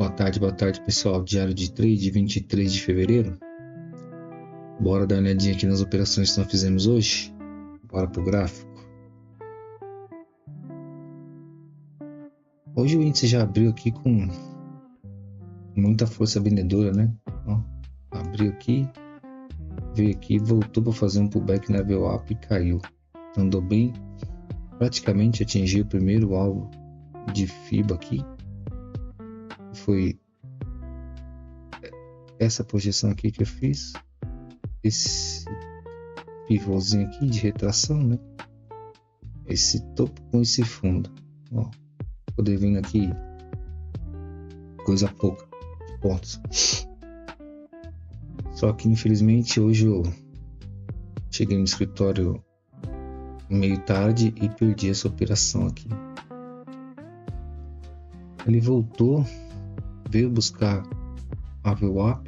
Boa tarde, pessoal. Diário de trade, 23 de fevereiro. Bora dar uma olhadinha aqui nas operações que nós fizemos hoje. Bora pro gráfico. Hoje o índice já abriu aqui com muita força vendedora, né? Ó, abriu aqui, veio aqui, voltou para fazer um pullback na VWAP e caiu. Andou bem, praticamente atingiu o primeiro alvo de FIBA aqui. Foi essa projeção aqui que eu fiz, esse pivôzinho aqui de retração, né? Esse topo com esse fundo, ó, poder vir aqui coisa pouca de pontos. Só que infelizmente hoje eu cheguei no escritório meio tarde e perdi essa operação aqui. Ele voltou, veio buscar a VWAP,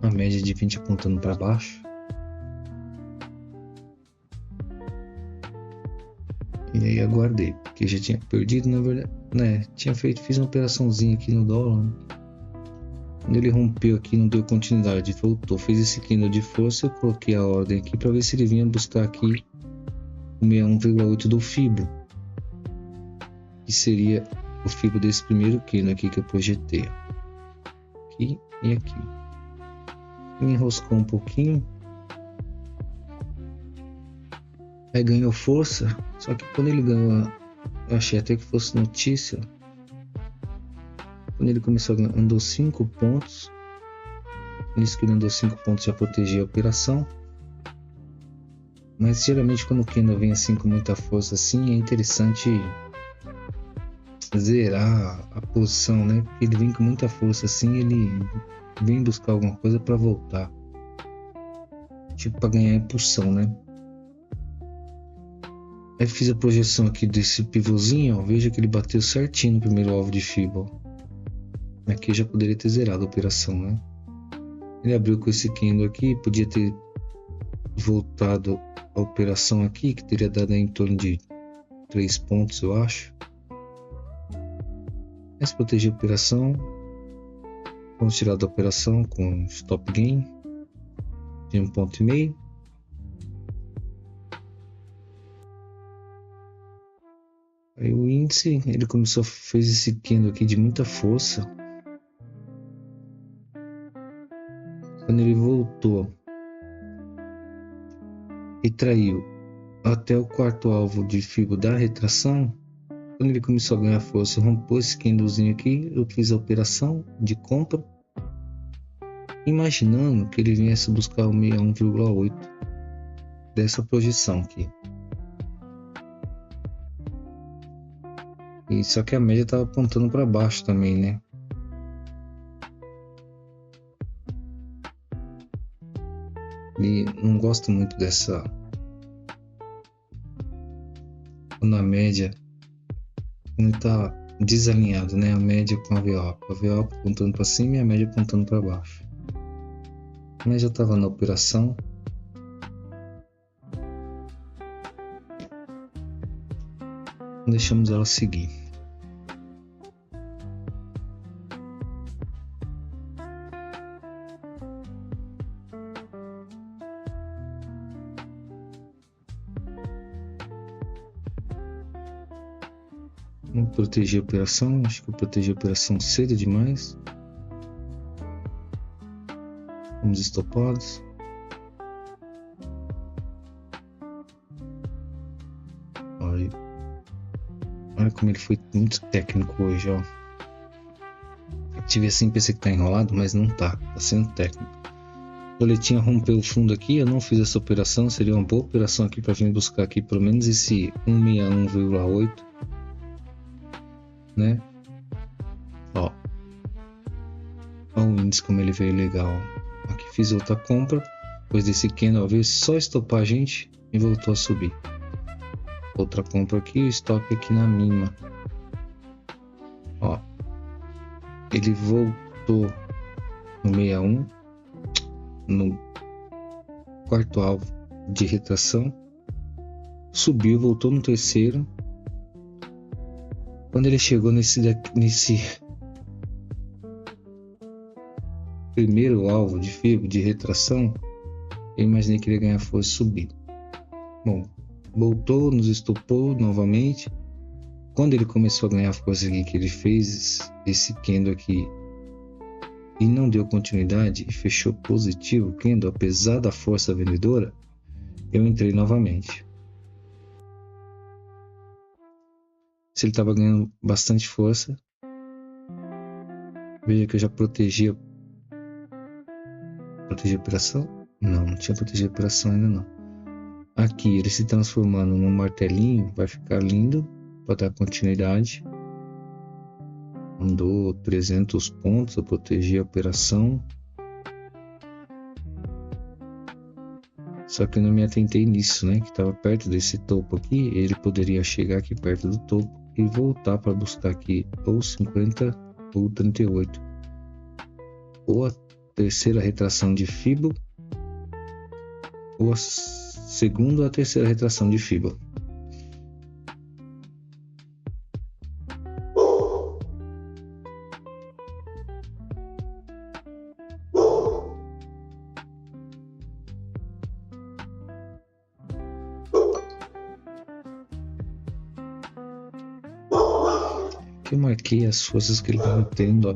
a média de 20 apontando para baixo. E aí aguardei, porque já tinha perdido, na verdade, né? Fiz uma operaçãozinha aqui no dólar, né? Quando ele rompeu aqui, não deu continuidade, voltou, fez esse candle de força, eu coloquei a ordem aqui para ver se ele vinha buscar aqui o 61,8 do FIBO, que seria o FIBO desse primeiro candle aqui que eu projetei, aqui e aqui. Ele enroscou um pouquinho, aí ganhou força, só que quando ele ganhou, eu achei até que fosse notícia, quando ele começou a ganhar, andou 5 pontos, nisso que ele andou 5 pontos já protegia a operação, mas geralmente quando o candle vem assim com muita força assim, é interessante zerar a posição, né? Porque ele vem com muita força assim, ele vem buscar alguma coisa para voltar, tipo para ganhar impulsão, né? Aí fiz a projeção aqui desse pivôzinho, ó, veja que ele bateu certinho no primeiro alvo de FIBA. Aqui já poderia ter zerado a operação, né? Ele abriu com esse candle aqui, podia ter voltado a operação aqui, que teria dado em torno de 3 pontos, eu acho. Mas proteger a operação. Vamos tirar da operação com stop gain de 1,5 ponto. Aí o índice, ele fez esse candle aqui de muita força. Quando ele voltou e traiu até o quarto alvo de FIBO da retração, quando ele começou a ganhar força, rompeu esse candlezinho aqui, eu fiz a operação de compra, imaginando que ele viesse buscar o 61,8 dessa projeção aqui. E só que a média estava apontando para baixo também, né? E não gosto muito dessa, quando a média não está desalinhado, né? A média com a VWAP apontando para cima e a média apontando para baixo. Mas já estava na operação. Deixamos ela seguir. Vamos proteger a operação. Acho que eu protegi a operação cedo demais. Vamos estopados. Olha como ele foi muito técnico hoje, ó. Tive assim, pensei que tá enrolado, mas não tá. Tá sendo técnico. A boletinha rompeu o fundo aqui, eu não fiz essa operação. Seria uma boa operação aqui para vir buscar aqui pelo menos esse 161,8, né? Ó o índice como ele veio legal. Aqui fiz outra compra, depois desse candle veio só estopar a gente e voltou a subir. Outra compra aqui, o stop aqui na mínima. Ó, ele voltou no 61, no quarto alvo de retração, subiu, voltou no terceiro. Quando ele chegou nesse primeiro alvo de fibra de retração, eu imaginei que ele ia ganhar força e subir. Bom, voltou, nos estopou novamente. Quando ele começou a ganhar força aqui, que ele fez esse candle aqui e não deu continuidade e fechou positivo o candle, apesar da força vendedora, eu entrei novamente. Se ele estava ganhando bastante força, veja que eu já protegi a operação. Não tinha protegido a operação ainda não. Aqui ele se transformando num martelinho, vai ficar lindo para dar continuidade. Andou 300 pontos, eu protegi a operação. Só que eu não me atentei nisso, né? Que estava perto desse topo aqui, ele poderia chegar aqui perto do topo e voltar para buscar aqui ou 50 ou 38. Ou a terceira retração de Fibo, ou a segunda ou a terceira retração de Fibo. Eu marquei as forças que ele estava tendo, ó.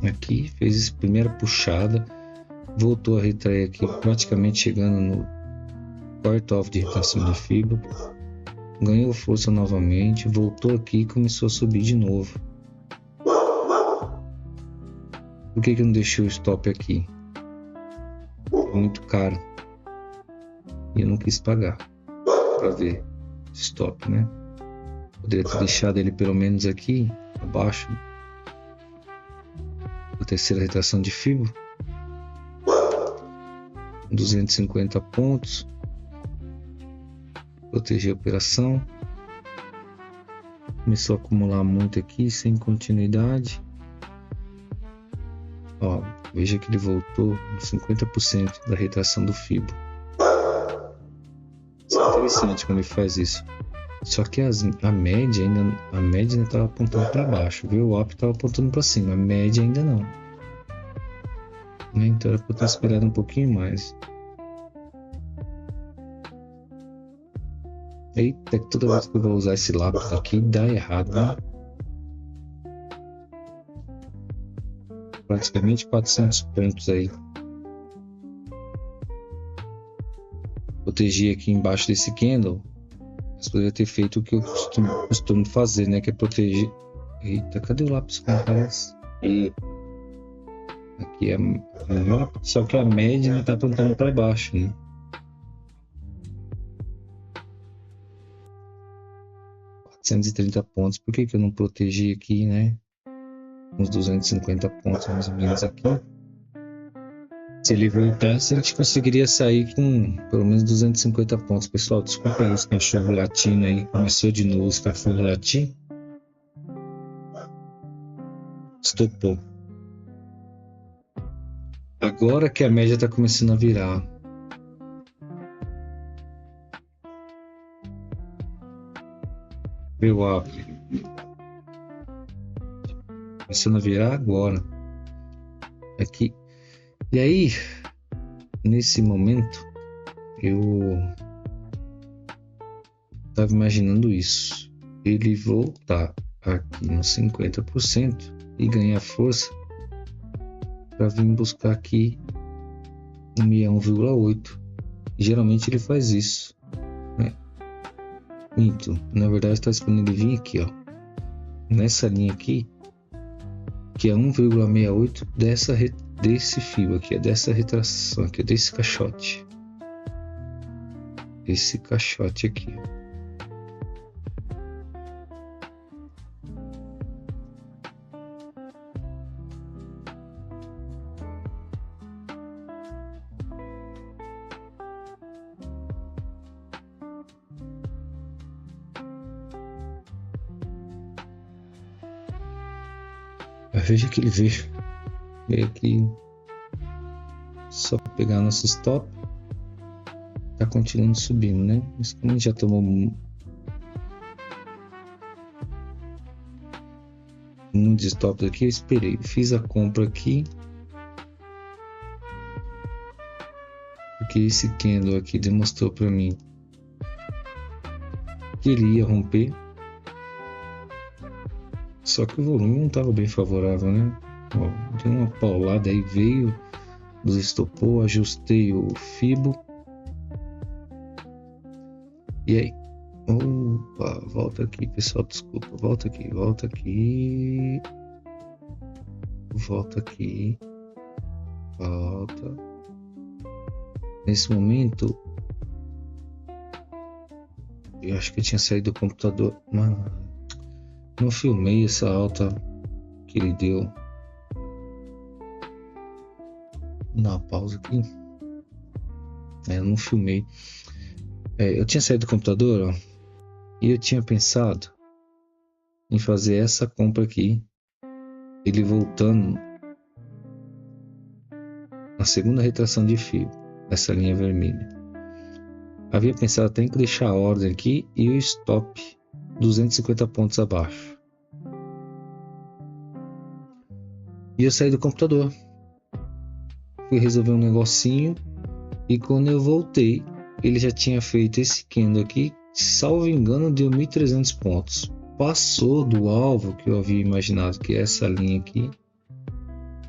Aqui fez essa primeira puxada, voltou a retrair aqui, praticamente chegando no quarto alvo de retração de fibra, ganhou força novamente, voltou aqui e começou a subir de novo. Por que eu não deixei o stop aqui? Muito caro e eu não quis pagar para ver stop, né? Poderia ter deixado ele pelo menos aqui abaixo da terceira retração de fibra, 250 pontos, proteger a operação. Começou a acumular muito aqui sem continuidade. Ó, veja que ele voltou 50% da retração do fibra. Isso é interessante quando ele faz isso. Só que a média ainda estava apontando para baixo, viu? O up estava apontando para cima, a média ainda não. Então era para ter esperado um pouquinho mais. Eita, toda vez que eu vou usar esse lápis aqui dá errado, né? Praticamente 400 pontos aí. Protegi aqui embaixo desse candle. Mas poderia ter feito o que eu costumo fazer, né? Que é proteger. Eita, cadê o lápis que aparece? E aqui é só que a média ainda tá apontando para baixo, né? $430. Por que eu não protegi aqui, né? Uns 250 pontos mais ou menos aqui. Se ele voltasse, a gente conseguiria sair com pelo menos 250 pontos. Pessoal, desculpa aí os cachorros latindo aí. Começou de novo os cachorros latindo. Estopou. Agora que a média está começando a virar. Veio up. Começando a virar agora. Aqui. E aí, nesse momento, eu estava imaginando isso. Ele voltar aqui nos 50% e ganhar força para vir buscar aqui um 1,8. Geralmente ele faz isso, né? Então, na verdade está esperando ele vir aqui, ó, nessa linha aqui, que é 1,68 desse fio aqui, é dessa retração aqui, desse caixote. Esse caixote aqui. Veja que ele veio aqui, só pegar nosso stop, tá continuando subindo, né? Mas como a gente já tomou muitos stops aqui, eu esperei, fiz a compra aqui porque esse candle aqui demonstrou para mim que ele ia romper, só que o volume não estava bem favorável, né? Ó, deu uma paulada aí, veio, desestopou, ajustei o Fibo. E aí? Opa, volta aqui, pessoal, desculpa, volta aqui, volta aqui, volta. Nesse momento, eu acho que eu tinha saído do computador, mas não filmei essa alta que ele deu. Vou dar uma pausa aqui. Eu não filmei. Eu tinha saído do computador, ó, e eu tinha pensado em fazer essa compra aqui, ele voltando na segunda retração de fio, essa linha vermelha. Havia pensado até em deixar a ordem aqui e o stop 250 pontos abaixo. E eu saí do computador, fui resolver um negocinho, e quando eu voltei, ele já tinha feito esse candle aqui, salvo engano, deu 1.300 pontos. Passou do alvo que eu havia imaginado, que é essa linha aqui.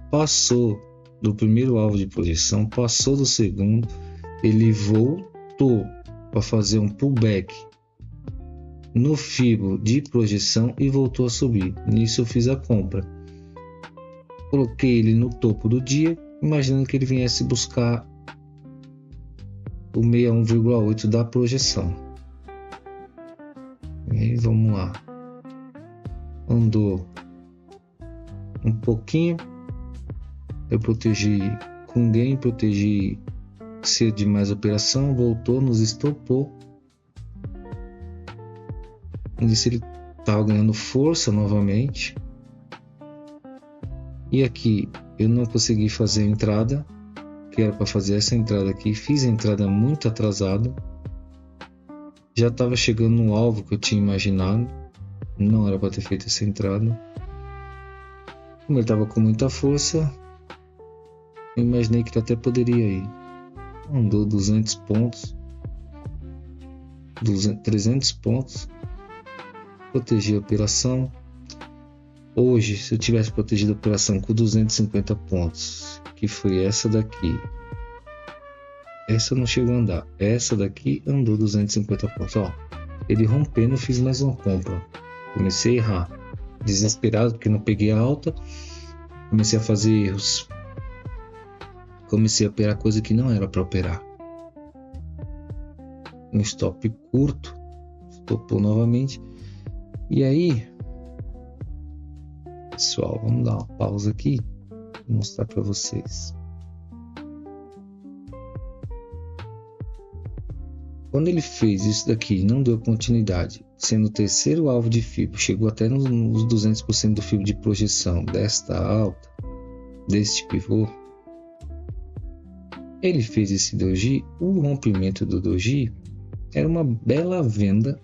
Passou do primeiro alvo de projeção, passou do segundo. Ele voltou para fazer um pullback no Fibo de projeção e voltou a subir. Nisso eu fiz a compra. Coloquei ele no topo do dia, imaginando que ele viesse buscar o 61,8 da projeção. E vamos lá. Andou um pouquinho. Eu protegi com gain, protegi cedo demais a operação. Voltou, nos estopou. Disse ele estava ganhando força novamente. E aqui eu não consegui fazer a entrada, que era para fazer essa entrada aqui. Fiz a entrada muito atrasada. Já estava chegando no alvo que eu tinha imaginado. Não era para ter feito essa entrada. Como ele estava com muita força, eu imaginei que ele até poderia ir. Andou 200 pontos. 300 pontos. Protegi a operação. Hoje, se eu tivesse protegido a operação com 250 pontos, que foi essa daqui. Essa não chegou a andar. Essa daqui andou 250 pontos. Ó, ele rompendo, eu fiz mais uma compra. Comecei a errar. Desesperado porque não peguei a alta. Comecei a fazer erros. Comecei a operar coisa que não era para operar. Um stop curto. Estopou novamente. E aí, pessoal, vamos dar uma pausa aqui. Vou mostrar para vocês. Quando ele fez isso daqui, não deu continuidade, sendo o terceiro alvo de Fibo, chegou até nos 200% do Fibo de projeção desta alta, deste pivô. Ele fez esse doji, o rompimento do doji era uma bela venda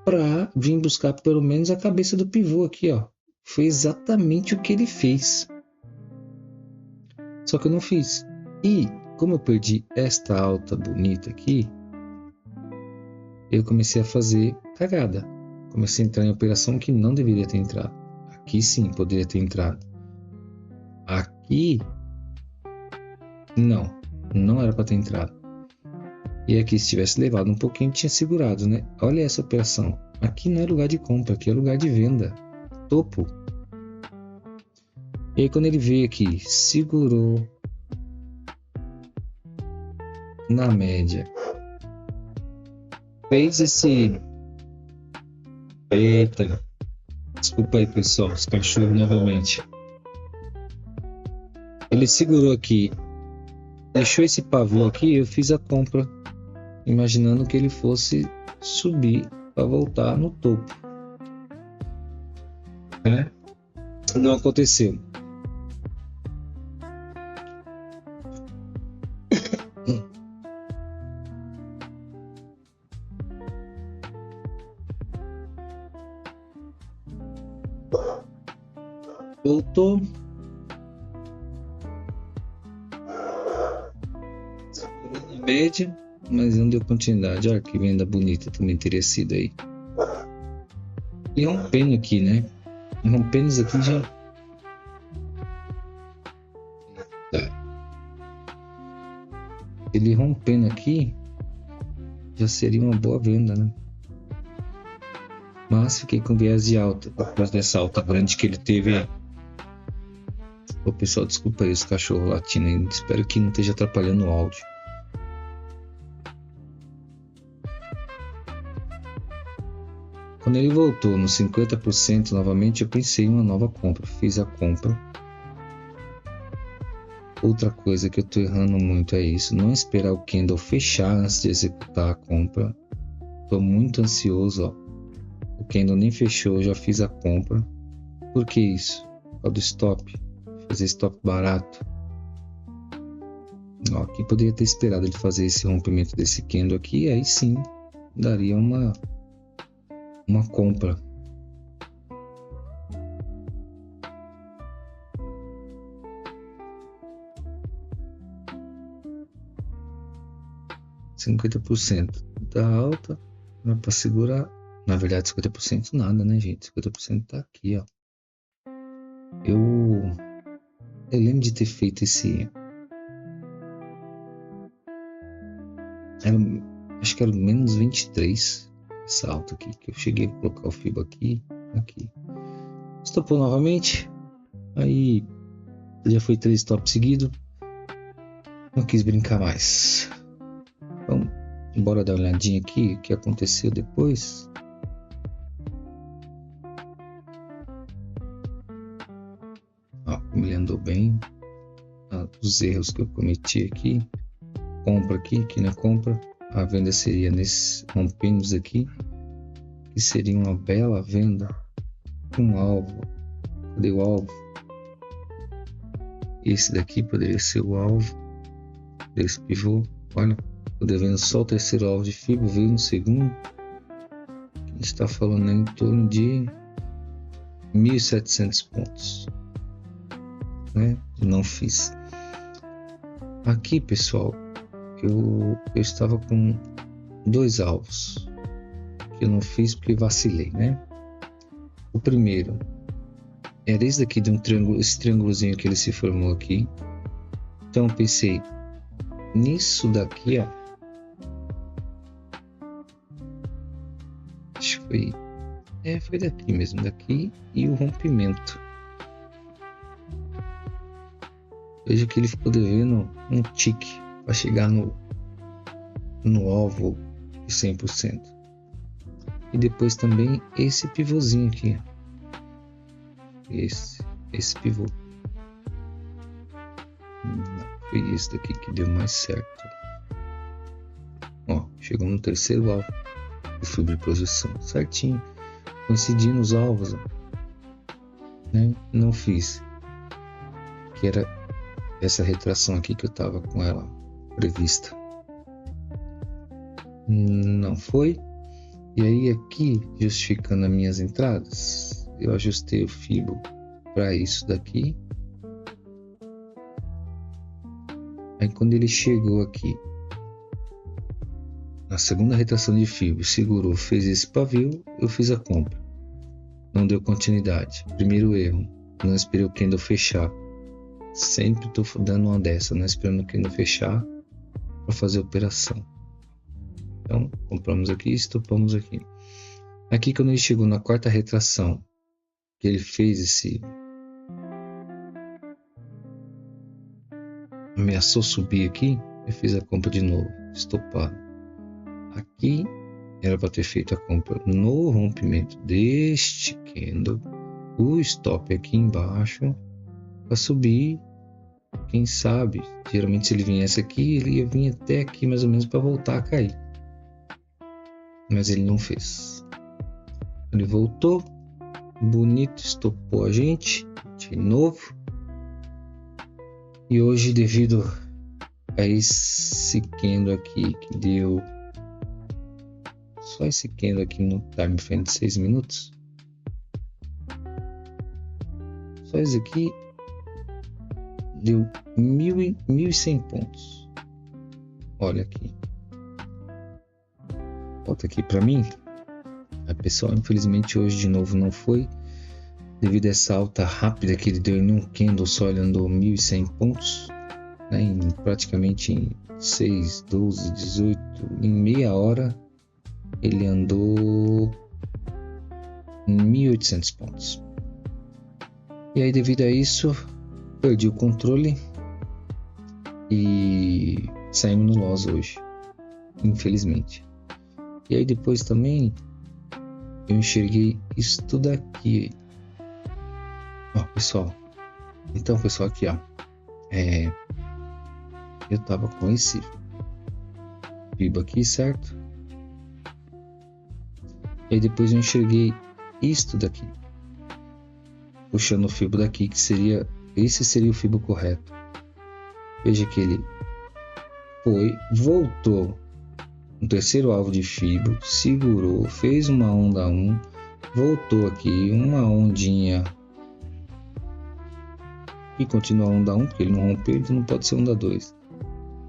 para vir buscar pelo menos a cabeça do pivô aqui, ó. Foi exatamente o que ele fez. Só que eu não fiz. E como eu perdi esta alta bonita aqui, eu comecei a fazer cagada. Comecei a entrar em operação que não deveria ter entrado. Aqui sim poderia ter entrado. Aqui não era para ter entrado. E aqui, se tivesse levado um pouquinho, tinha segurado, né? Olha essa operação. Aqui não é lugar de compra, aqui é lugar de venda. Topo. E aí, quando ele veio aqui, segurou na média. Fez esse... Eita. Desculpa aí, pessoal. Os cachorros novamente. Ele segurou aqui. Deixou esse pavô aqui. Eu fiz a compra. Imaginando que ele fosse subir para voltar no topo. Não aconteceu. Voltou. média, mas não deu continuidade. Olha que venda bonita também teria sido aí. E rompendo aqui, né? Rompendo isso aqui já... Ele rompendo aqui já seria uma boa venda, né? Mas fiquei com viés de alta depois dessa alta grande que ele teve aí. Ô pessoal, desculpa aí os cachorros latindo aí. Espero que não esteja atrapalhando o áudio. Quando ele voltou nos 50% novamente, eu pensei em uma nova compra. Fiz a compra. Outra coisa que eu tô errando muito é isso. Não esperar o candle fechar antes de executar a compra. Tô muito ansioso, ó. O candle nem fechou, eu já fiz a compra. Por que isso? Por causa do stop. Fazer stop barato. Ó, aqui poderia ter esperado ele fazer esse rompimento desse candle aqui. Aí sim, daria uma compra. %50% da alta é para segurar. Na verdade, 50% nada, né, gente? 50% tá aqui, ó. Eu lembro de ter feito esse... acho que era menos 23 essa alta aqui, que eu cheguei a colocar o FIBO aqui. Estopou novamente. Aí já foi 3 stops seguidos. Não quis brincar mais. Então, bora dar uma olhadinha aqui o que aconteceu depois. Ó, como ele andou bem. Os erros que eu cometi aqui. Compra aqui, que não é compra. A venda seria nesse rompemos aqui, que seria uma bela venda. Um alvo. Cadê o alvo? Esse daqui poderia ser o alvo desse pivô. Olha, tô devendo só o terceiro alvo de FIBO, veio no segundo. A gente está falando em torno de 1.700 pontos, né? Não fiz. Aqui, pessoal, eu estava com 2 alvos que eu não fiz porque vacilei, né? O primeiro era esse daqui de um triângulo, esse triângulozinho que ele se formou aqui. Então eu pensei nisso daqui, ó. Acho que foi daqui mesmo, daqui e o rompimento. Veja que ele ficou devendo um tique para chegar no alvo de 100%. E depois também esse pivôzinho aqui. Esse pivô. Não, foi esse daqui que deu mais certo. Ó, chegou no terceiro alvo. Eu fui de projeção certinho. Coincidindo os alvos, ó, né? Não fiz. Que era essa retração aqui que eu tava com ela prevista. Não foi. E aí aqui, justificando as minhas entradas, eu ajustei o FIBO para isso daqui. Aí quando ele chegou aqui na segunda retração de FIBO, segurou, fez esse pavio, eu fiz a compra. Não deu continuidade. Primeiro erro, não esperei o candle fechar. Sempre estou dando uma dessa, não esperando o candle fechar para fazer a operação. Então, compramos aqui e estopamos aqui. Aqui, quando ele chegou na quarta retração, que ele fez esse... ameaçou subir aqui, eu fiz a compra de novo, estopado. Aqui, era para ter feito a compra no rompimento deste candle, o stop aqui embaixo, para subir. Quem sabe, geralmente se ele viesse aqui, ele ia vir até aqui mais ou menos para voltar a cair. Mas ele não fez. Ele voltou, bonito, estopou a gente de novo. E hoje, devido a esse candle aqui que deu só esse candle aqui no time frame de 6 minutos, só esse aqui deu 1.100 pontos. Olha aqui. Volta aqui para mim. Pessoal, infelizmente hoje de novo não foi. Devido a essa alta rápida que ele deu em um candle só, ele andou 1.100 pontos. Né, praticamente em 6, 12, 18, em meia hora ele andou em 1.800 pontos. E aí, devido a isso, perdi o controle e saímos no loss hoje, infelizmente. E aí depois também eu enxerguei isto daqui. Ó, pessoal, então pessoal, aqui ó, eu tava com esse fibo aqui, certo? E aí depois eu enxerguei isto daqui, puxando o fibo daqui, que seria, esse seria o fibo correto. Veja que ele voltou no terceiro alvo de fibo, segurou, fez uma onda 1, voltou aqui, uma ondinha e continua a onda 1, porque ele não rompeu, então não pode ser onda 2.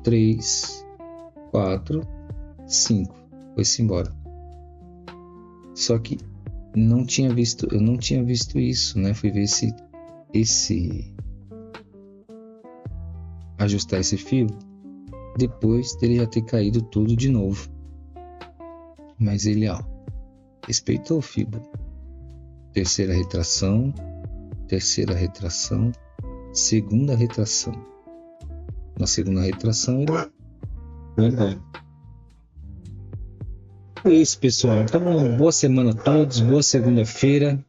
3, 4, 5, foi-se embora. Só que eu não tinha visto isso, né? Fui ver ajustar esse fio depois dele já ter caído tudo de novo. Mas ele, ó, respeitou o fibo. Terceira retração, segunda retração. Na segunda retração ele... É isso, pessoal. Então, boa semana a todos, boa segunda-feira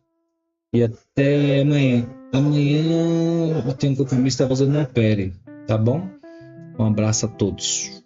e até amanhã. Amanhã eu tenho um compromisso, tá fazendo uma pele, tá bom? Um abraço a todos.